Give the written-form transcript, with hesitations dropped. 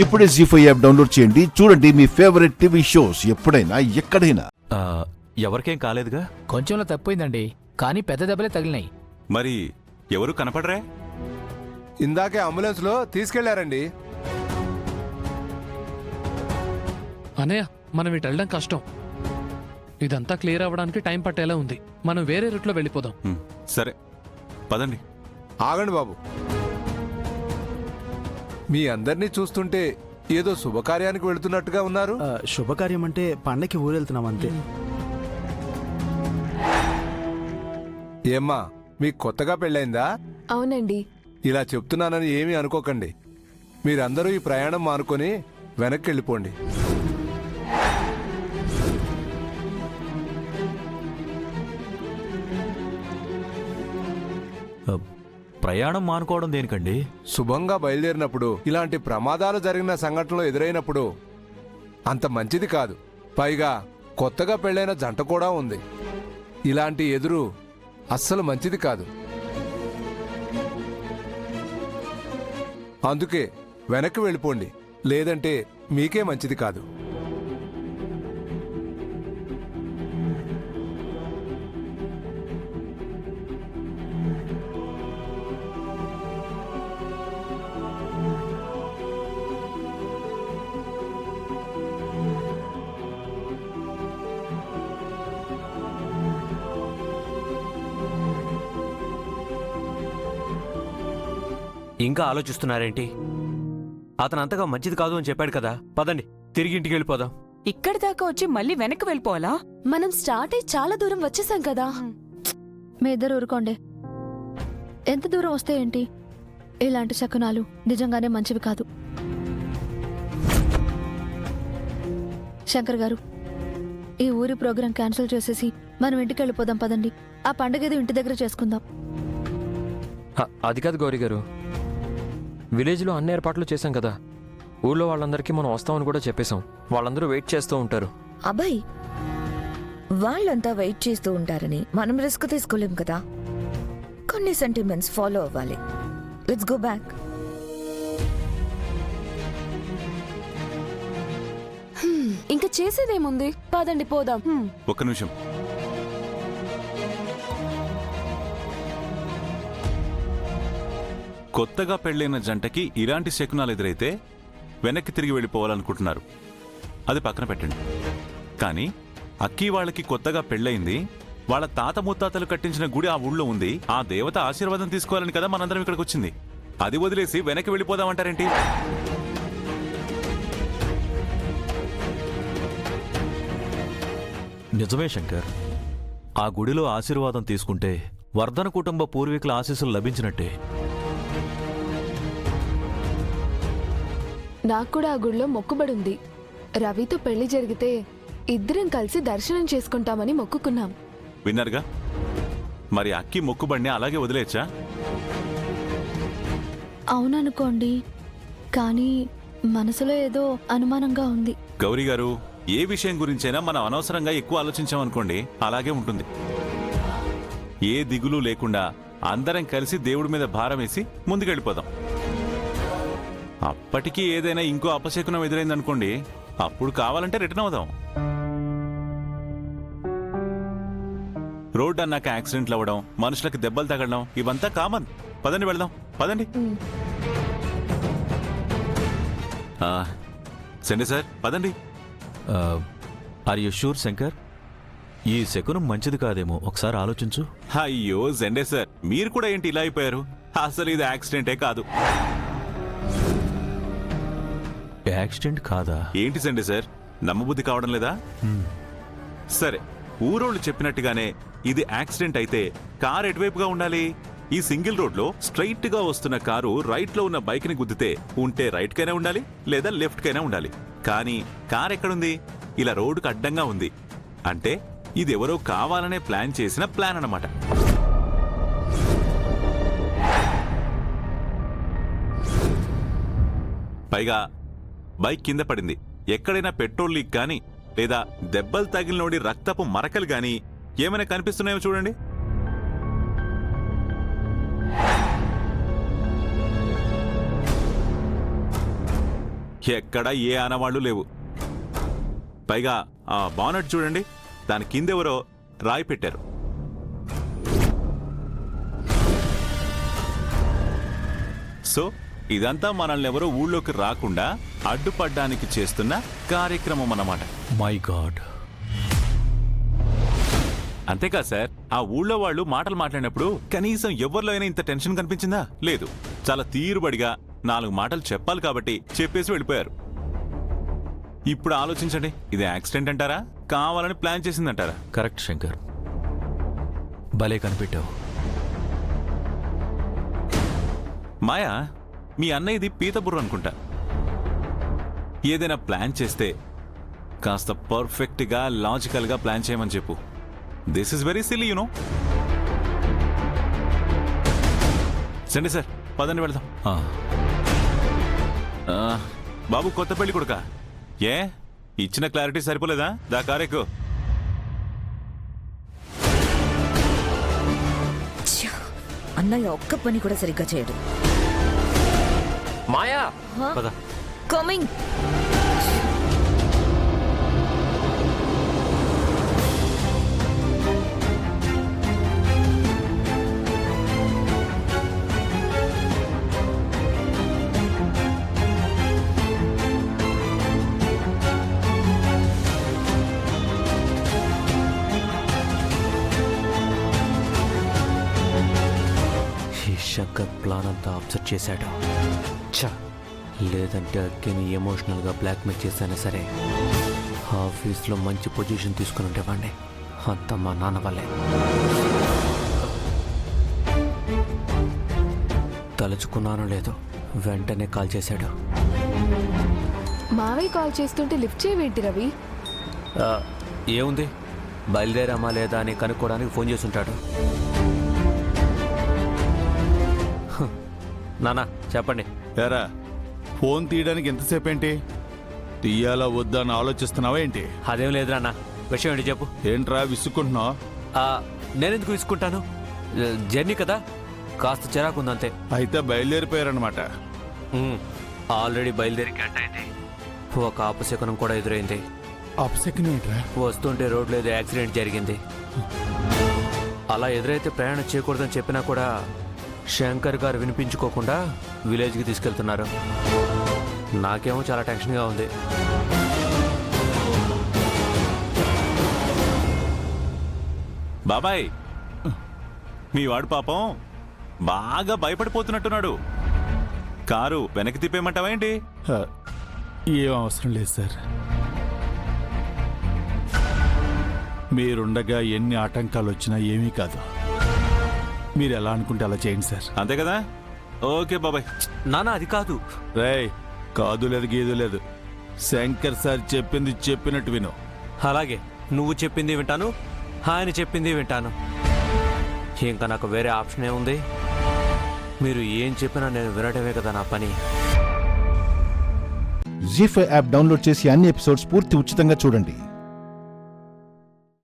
ఇప్పుడే జీ5 app download చేయండి. చూడండి మీ ఫేవరెట్ టీవీ షోస్ ఎప్పుడైనా ఎక్కడైనా. ఎవరికేం కాలేదుగా? కొంచెంలో తప్పిపోయిందండి, కానీ పెద్ద దెబ్బలే తగిలినాయి. మరి ఎవరు కనపడరే? ఇందాకే అంబులెన్స్ లో తీసుకెళ్లారండి. అనయ్య, మనం ఇటు వెళ్ళడం కష్టం. ఇదంతా క్లియర్ అవ్వడానికి టైం పట్టేలా ఉంది. మనం వేరే రూట్లో వెళ్ళిపోదాం. సరే పదండి. ఆగండి బాబు, మీ అందరినీ చూస్తుంటే ఏదో శుభకార్యానికి వెళుతున్నట్టుగా ఉన్నారు. శుభకార్యం అంటే పండకి ఊరెళ్తున్నాం అంతే. ఏమ్మా, మీకు కొత్తగా పెళ్ళైందా? అవునండి. ఇలా చెప్తున్నానని ఏమీ అనుకోకండి. మీరందరూ ఈ ప్రయాణం మానుకొని వెనక్కి వెళ్ళిపోండి. ప్రయాణం మానుకోవడం దేనికండి? శుభంగా బయలుదేరినప్పుడు ఇలాంటి ప్రమాదాలు జరిగిన సంఘటనలు ఎదురైనప్పుడు అంత మంచిది కాదు. పైగా కొత్తగా పెళ్ళైన జంట కూడా ఉంది. ఇలాంటి ఎదురు అస్సలు మంచిది కాదు. అందుకే వెనక్కి వెళ్ళిపోండి, లేదంటే మీకే మంచిది కాదు. ఇంకా ఆలోచిస్తున్నారేంటి? అతను అంతగా మంచిది కాదు అని చెప్పాడు కదా. పదండి, తిరిగి ఇంటికి వెళ్ళిపోదాం. ఇక్కడి దాకా వచ్చి మళ్ళీ వెనక్కి వెళ్ళిపోవాలా? మనం స్టార్ట్ అయ్యి చాలా దూరం వచ్చేసాం కదా. మీ ఇద్దరు ఊరుకోండి. ఎంత దూరం వస్తే ఏంటి? ఇలాంటి శకునాలు నిజంగానే మంచివి కాదు. శంకర్ గారు, ఈ ఊరి ప్రోగ్రాం క్యాన్సిల్ చేసేసి మనం ఇంటికి వెళ్ళిపోదాం. పదండి, ఆ పండుగ ఏదో ఇంటి దగ్గర చేసుకుందాం. అది కాదు గౌరీ గారు, విలేజ్లో అన్ని ఏర్పాట్లు చేశాం కదా. ఊళ్ళో వాళ్ళందరికీ మనం వస్తామని కూడా చెప్పేశాం. వాళ్ళందరూ వెయిట్ చేస్తూ ఉంటారు. అబ్బాయి, వాళ్ళంతా వెయిట్ చేస్తూ ఉంటారని మనం రిస్క్ తీసుకోలేం కదా. కొన్ని సెంటిమెంట్స్ ఫాలో అవ్వాలి. Let's go back. ఇంకా చేసేదేముంది, పదండి పోదాం. ఒక్క నిమిషం. కొత్తగా పెళ్ళైన జంటకి ఇలాంటి శకునాలు ఎదురైతే వెనక్కి తిరిగి వెళ్ళిపోవాలనుకుంటున్నారు. అది పక్కన పెట్టండి. కానీ అక్కీ వాళ్ళకి కొత్తగా పెళ్ళయింది. వాళ్ళ తాత ముత్తాతలు కట్టించిన గుడి ఆ ఊళ్ళో ఉంది. ఆ దేవత ఆశీర్వాదం తీసుకోవాలని కదా మనందరం ఇక్కడికి వచ్చింది. అది వదిలేసి వెనక్కి వెళ్ళిపోదామంటారేంటి? నిజమే శంకర్, ఆ గుడిలో ఆశీర్వాదం తీసుకుంటే వర్ధన కుటుంబ పూర్వీకుల ఆశీస్సులు లభించినట్టే. నాకు కూడా ఆ గుడిలో మొక్కుబడి ఉంది. రవితో పెళ్లి జరిగితే ఇద్దరం కలిసి దర్శనం చేసుకుంటామని మొక్కుకున్నాం. విన్నారుగా, మరి అక్కి మొక్కుబడిని అలాగే వదిలేచ్చా? అవుననుకోండి, కానీ మనసులో ఏదో అనుమానంగా ఉంది. గౌరీ గారు, ఏ విషయం గురించైనా మనం అనవసరంగా ఎక్కువ ఆలోచించామనుకోండి, అలాగే ఉంటుంది. ఏ దిగులు లేకుండా అందరం కలిసి దేవుడి మీద భారం వేసి ముందుకెళ్ళిపోదాం. అప్పటికీ ఏదైనా ఇంకో అపశకునం ఎదురైందనుకోండి, అప్పుడు కావాలంటే రిటర్న్ అవుదాం. రోడ్ అన్నాక యాక్సిడెంట్లు అవ్వడం, మనుషులకు దెబ్బలు తగలడం ఇవంతా కామన్. పదండి వెళ్దాం, పదండి. సండే సార్, పదండి. Are you sure Shankar? ఈ శకునం మంచిది కాదేమో, ఒకసారి ఆలోచించు. అయ్యో సండే సార్, మీరు కూడా ఏంటి ఇలా అయిపోయారు? అసలు ఇది యాక్సిడెంటే కాదు. యాక్సిడెంట్ కాదా? ఏంటి సండే సార్, నమ్మబుద్ధి కావడం లేదా? సరే, ఊరోళ్ళు చెప్పినట్టుగానే ఇది యాక్సిడెంట్ అయితే కారు ఎటువైపుగా ఉండాలి? ఈ సింగిల్ రోడ్ లో స్ట్రైట్ గా వస్తున్న కారు రైట్ లో ఉన్న బైక్ ని గుద్దితే ఉంటే రైట్ కైనా ఉండాలి, లేదా లెఫ్ట్ కైనా ఉండాలి. కానీ కార్ ఎక్కడుంది? ఇలా రోడ్డుకు అడ్డంగా ఉంది. అంటే ఇది ఎవరో కావాలనే ప్లాన్ చేసిన ప్లాన్ అన్నమాట. పైగా బైక్ కింద పడింది. ఎక్కడైనా పెట్రోల్ లీక్ కానీ లేదా దెబ్బలు తగిలినోడి రక్తపు మరకలు గాని ఏమైనా కనిపిస్తున్నాయో చూడండి. ఎక్కడా ఏ ఆనవాళ్లు లేవు. పైగా ఆ బానట్ చూడండి, దాని కిందెవరో రాయి పెట్టారు. సో ఇదంతా మనల్ని ఎవరో ఊళ్ళోకి రాకుండా అడ్డుపడ్డానికి చేస్తున్న కార్యక్రమం అన్నమాట. My God. అంతేకా సార్, ఆ ఊళ్ళో వాళ్ళు మాటలు మాట్లాడినప్పుడు కనీసం ఎవరిలో అయినా ఇంత టెన్షన్ కనిపించిందా? లేదు. చాలా తీరుబడిగా 4 మాటలు చెప్పాలి కాబట్టి చెప్పేసి వెళ్ళిపోయారు. ఇప్పుడు ఆలోచించండి, ఇది యాక్సిడెంట్ అంటారా, కావాలని ప్లాన్ చేసిందంటారా? కరెక్ట్ శంకర్, భలే కనిపెట్టావు. మాయా, మీ అన్నయ్యది పీతబుర్ర అనుకుంటా. ఏదైనా ప్లాన్ చేస్తే కాస్త పర్ఫెక్ట్గా లాజికల్గా ప్లాన్ చేయమని చెప్పు. This is very silly, you know. Sandy sir, పదండి వెళ్దాం. బాబు కొత్త పెళ్లి కొడుక, ఏ ఇచ్చిన క్లారిటీ సరిపోలేదా? దా కారెక్కు. అన్నయ్య ఒక్క పని కూడా సరిగ్గా చేయడు. మాయా పద. కమింగ్. ఈ శంకర్ ప్లాన్ అంతా అబ్జర్వ్ చేశాడు. ఛా, లేదంటే అక్కిని ఎమోషనల్గా బ్లాక్మెయిల్ చేశానే సరే ఆఫీస్లో మంచి పొజిషన్ తీసుకుని ఉండేవాడిని. అంత మా నాన్న వల్లే. తలుచుకున్నానో లేదో వెంటనే కాల్ చేశాడు. మావయ్య కాల్ చేస్తుంటే లిఫ్ట్ చేయవేంటి రవి? ఏముంది, బయలుదేరామా లేదా అని కనుక్కోవడానికి ఫోన్ చేస్తుంటాడు. నానా చెప్పండి. ఎరా, ఫోన్ తీయడానికి ఎంతసేపు ఏంటి? తీయాలా వద్దా అని ఆలోచిస్తున్నావా ఏంటి? అదేం లేదు నాన్న, విషయం ఏంటి చెప్పు. ఏంట్రా విసుక్కుంటున్నావు? నేనెందుకు తీసుకుంటాను, జర్నీ కదా, కాస్త చిరాకుందంతే. అయితే బయలుదేరిపోయారనమాట. ఆల్రెడీ బయలుదేరి గంట అయింది. ఒక అపశకునం కూడా ఎదురైంది. అపశకునం ఏంట్రా? వస్తుంటే రోడ్లో ఏదో యాక్సిడెంట్ జరిగింది. అలా ఎదురైతే ప్రయాణం చేయకూడదని చెప్పినా కూడా శంకర్ గారు వినిపించుకోకుండా విలేజ్కి తీసుకెళ్తున్నారు. నాకేమో చాలా టెన్షన్గా ఉంది. బాబాయ్, మీ వాడు పాపం బాగా భయపడిపోతున్నట్టున్నాడు. కారు వెనక్కి తిప్పేయమంటావా ఏంటి? ఏం అవసరం లేదు సార్. మీరుండగా ఎన్ని ఆటంకాలు వచ్చినా ఏమీ కాదు. మీరు ఎలా అనుకుంటే అలా చేయండి సార్. అంతే కదా? ఓకే బాబాయ్. నానా అది కాదు. రేయ్, కాదు లేదు గీదు లేదు. శంకర్ సార్ చెప్పింది చెప్పినట్టు విను. అలాగే, నువ్వు చెప్పింది వింటాను, ఆయన చెప్పింది వింటాను. ఇంకా నాకు వేరే ఆప్షన్ ఏముంది? మీరు ఏం చెప్పినా నేను వినటమే కదా నా పని. జీ5 యాప్ డౌన్లోడ్ చేసి అన్ని ఎపిసోడ్స్ పూర్తి ఉచితంగా చూడండి.